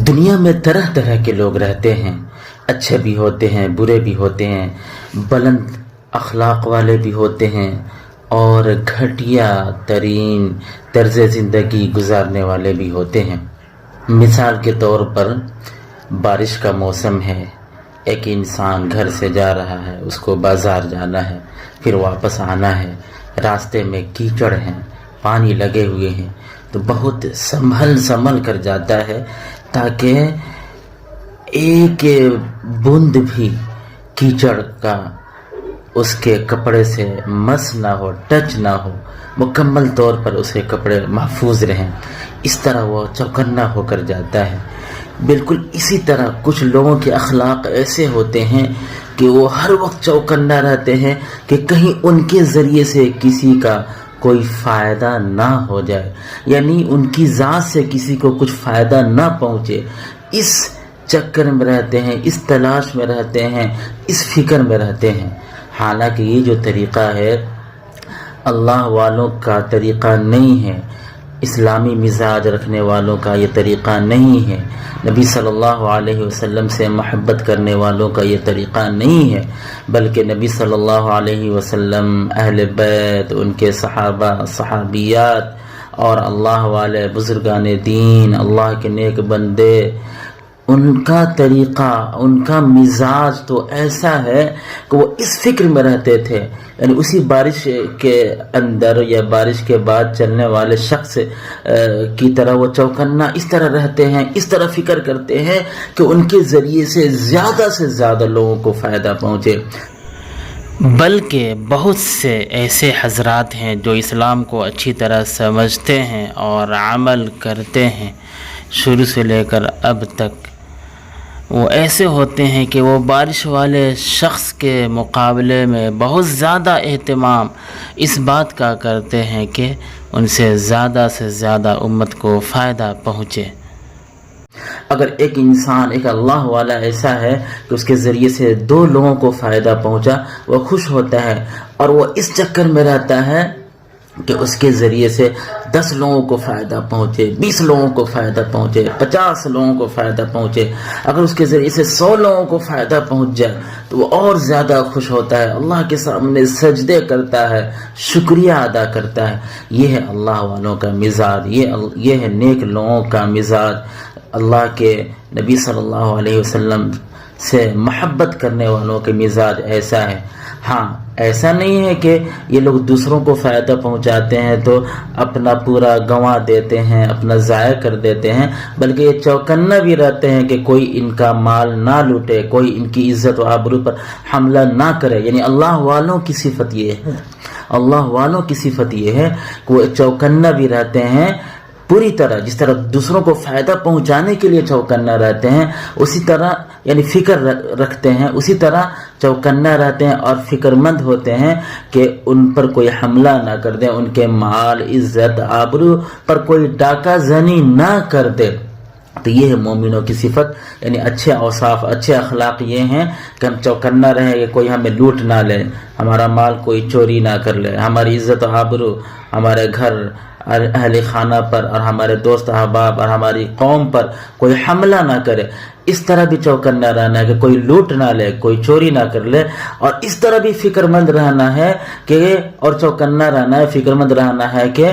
دنیا میں طرح طرح کے لوگ رہتے ہیں، اچھے بھی ہوتے ہیں، برے بھی ہوتے ہیں، بلند اخلاق والے بھی ہوتے ہیں اور گھٹیا ترین طرز زندگی گزارنے والے بھی ہوتے ہیں۔ مثال کے طور پر بارش کا موسم ہے، ایک انسان گھر سے جا رہا ہے، اس کو بازار جانا ہے، پھر واپس آنا ہے، راستے میں کیچڑ ہیں، پانی لگے ہوئے ہیں، تو بہت سنبھل کر جاتا ہے تاکہ ایک بوند بھی کیچڑ کا اس کے کپڑے سے مس نہ ہو، ٹچ نہ ہو، مکمل طور پر اس کے کپڑے محفوظ رہیں۔ اس طرح وہ چوکنا ہو کر جاتا ہے۔ بالکل اسی طرح کچھ لوگوں کے اخلاق ایسے ہوتے ہیں کہ وہ ہر وقت چوکنا رہتے ہیں کہ کہیں ان کے ذریعے سے کسی کا کوئی فائدہ نہ ہو جائے، یعنی ان کی ذات سے کسی کو کچھ فائدہ نہ پہنچے۔ اس چکر میں رہتے ہیں، اس تلاش میں رہتے ہیں، اس فکر میں رہتے ہیں۔ حالانکہ یہ جو طریقہ ہے اللہ والوں کا طریقہ نہیں ہے، اسلامی مزاج رکھنے والوں کا یہ طریقہ نہیں ہے، نبی صلی اللہ علیہ وسلم سے محبت کرنے والوں کا یہ طریقہ نہیں ہے، بلکہ نبی صلی اللہ علیہ وسلم، اہل بیت، ان کے صحابہ، صحابیات اور اللہ والے بزرگان دین، اللہ کے نیک بندے، ان کا طریقہ، ان کا مزاج تو ایسا ہے کہ وہ اس فکر میں رہتے تھے، یعنی اسی بارش کے اندر یا بارش کے بعد چلنے والے شخص کی طرح وہ چوکنا اس طرح رہتے ہیں، اس طرح فکر کرتے ہیں کہ ان کے ذریعے سے زیادہ لوگوں کو فائدہ پہنچے۔ بلکہ بہت سے ایسے حضرات ہیں جو اسلام کو اچھی طرح سمجھتے ہیں اور عمل کرتے ہیں شروع سے لے کر اب تک، وہ ایسے ہوتے ہیں کہ وہ بارش والے شخص کے مقابلے میں بہت زیادہ اہتمام اس بات کا کرتے ہیں کہ ان سے زیادہ امت کو فائدہ پہنچے۔ اگر ایک انسان، ایک اللہ والا ایسا ہے کہ اس کے ذریعے سے 2 لوگوں کو فائدہ پہنچا، وہ خوش ہوتا ہے اور وہ اس چکر میں رہتا ہے کہ اس کے ذریعے سے 10 لوگوں کو فائدہ پہنچے، 20 لوگوں کو فائدہ پہنچے، 50 لوگوں کو فائدہ پہنچے۔ اگر اس کے ذریعے سے 100 لوگوں کو فائدہ پہنچ جائے تو وہ اور زیادہ خوش ہوتا ہے، اللہ کے سامنے سجدے کرتا ہے، شکریہ ادا کرتا ہے۔ یہ ہے اللہ والوں کا مزاج، یہ ہے نیک لوگوں کا مزاج۔ اللہ کے نبی صلی اللہ علیہ وسلم سے محبت کرنے والوں کے مزاج ایسا ہے۔ ہاں، ایسا نہیں ہے کہ یہ لوگ دوسروں کو فائدہ پہنچاتے ہیں تو اپنا پورا گنوا دیتے ہیں، اپنا ضائع کر دیتے ہیں، بلکہ یہ چوکنا بھی رہتے ہیں کہ کوئی ان کا مال نہ لوٹے، کوئی ان کی عزت و آبرو پر حملہ نہ کرے۔ یعنی اللہ والوں کی صفت یہ ہے، اللہ والوں کی صفت یہ ہے کہ وہ چوکنا بھی رہتے ہیں پوری طرح، جس طرح دوسروں کو فائدہ پہنچانے کے لیے چوکنا رہتے ہیں، اسی طرح یعنی فکر رکھتے ہیں، اسی طرح چوکنا رہتے ہیں اور فکر مند ہوتے ہیں کہ ان پر کوئی حملہ نہ کر دیں، ان کے مال، عزت، آبرو پر کوئی ڈاکہ زنی نہ کر دے۔ تو یہ ہے مومنوں کی صفت، یعنی اچھے اوصاف، اچھے اخلاق یہ ہیں کہ ہم چوکنا رہیں کہ کوئی ہمیں لوٹ نہ لے، ہمارا مال کوئی چوری نہ کر لے، ہماری عزت و آبرو، ہمارے گھر، اہل خانہ پر اور ہمارے دوست احباب اور ہماری قوم پر کوئی حملہ نہ کرے۔ اس طرح بھی چوکنا رہنا ہے کہ کوئی لوٹ نہ لے، کوئی چوری نہ کر لے، اور اس طرح بھی فکر مند رہنا ہے کہ اور چوکنا رہنا ہے، فکر مند رہنا ہے کہ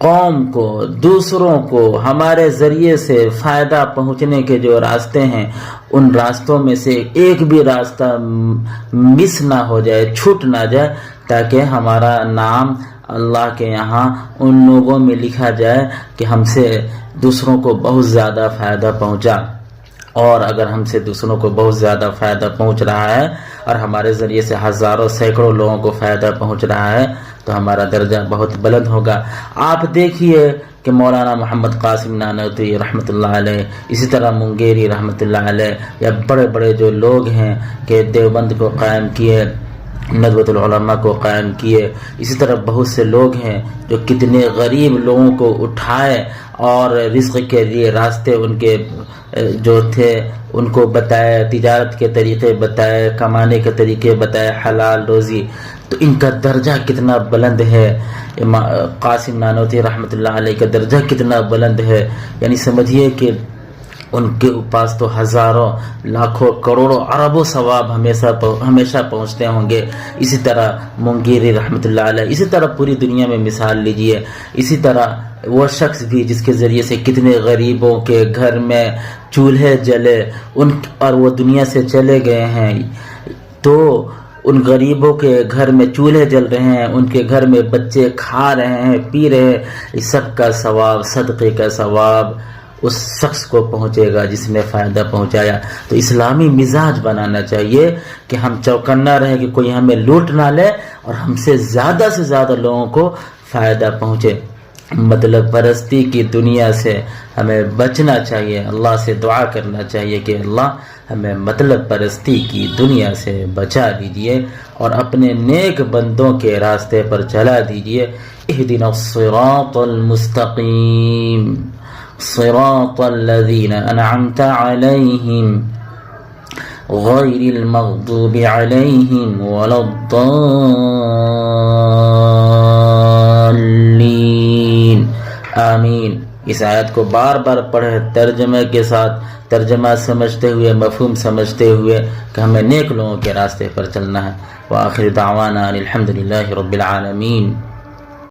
قوم کو، دوسروں کو ہمارے ذریعے سے فائدہ پہنچنے کے جو راستے ہیں، ان راستوں میں سے ایک بھی راستہ مس نہ ہو جائے، چھوٹ نہ جائے، تاکہ ہمارا نام اللہ کے یہاں ان لوگوں میں لکھا جائے کہ ہم سے دوسروں کو بہت زیادہ فائدہ پہنچا۔ اور اگر ہم سے دوسروں کو بہت زیادہ فائدہ پہنچ رہا ہے اور ہمارے ذریعے سے ہزاروں سینکڑوں لوگوں کو فائدہ پہنچ رہا ہے تو ہمارا درجہ بہت بلند ہوگا۔ آپ دیکھیے کہ مولانا محمد قاسم نانوتوی رحمۃ اللہ علیہ، اسی طرح منگیری رحمۃ اللہ علیہ، یا بڑے بڑے جو لوگ ہیں کہ دیوبند کو قائم کیے، ندوۃ العلماء کو قائم کیے، اسی طرح بہت سے لوگ ہیں جو کتنے غریب لوگوں کو اٹھائے اور رزق کے لیے راستے ان کے جو تھے ان کو بتائے، تجارت کے طریقے بتائے، کمانے کے طریقے بتائے، حلال روزی۔ تو ان کا درجہ کتنا بلند ہے، قاسم نانوتوی رحمۃ اللہ علیہ کا درجہ کتنا بلند ہے، یعنی سمجھیے کہ ان کے پاس تو ہزاروں لاکھوں کروڑوں اربوں ثواب ہمیشہ پہنچتے ہوں گے. اسی طرح منگیری رحمۃ اللہ علیہ، اسی طرح پوری دنیا میں مثال لیجئے. اسی طرح وہ شخص بھی جس کے ذریعے سے کتنے غریبوں کے گھر میں چولہے جلے اور وہ دنیا سے چلے گئے ہیں، تو ان غریبوں کے گھر میں چولہے جل رہے ہیں، ان کے گھر میں بچے کھا رہے ہیں، پی رہے ہیں، اس سب کا ثواب، صدقے کا ثواب اس شخص کو پہنچے گا جس نے فائدہ پہنچایا. تو اسلامی مزاج بنانا چاہیے کہ ہم چوکنا رہیں کہ کوئی ہمیں لوٹ نہ لے اور ہم سے زیادہ لوگوں کو فائدہ پہنچے. مطلب پرستی کی دنیا سے ہمیں بچنا چاہیے. اللہ سے دعا کرنا چاہیے کہ اللہ ہمیں مطلب پرستی کی دنیا سے بچا دیجئے اور اپنے نیک بندوں کے راستے پر چلا دیجئے. اہدنا الصراط المستقیم صراط الذین انعمت علیہم غیر المغضوب علیہم ولا الضالین. آمین. اس آیت کو بار بار پڑھے ترجمے کے ساتھ، ترجمہ سمجھتے ہوئے، مفہوم سمجھتے ہوئے کہ ہمیں نیک لوگوں کے راستے پر چلنا ہے. وآخر دعوانا الحمدللہ رب العالمین.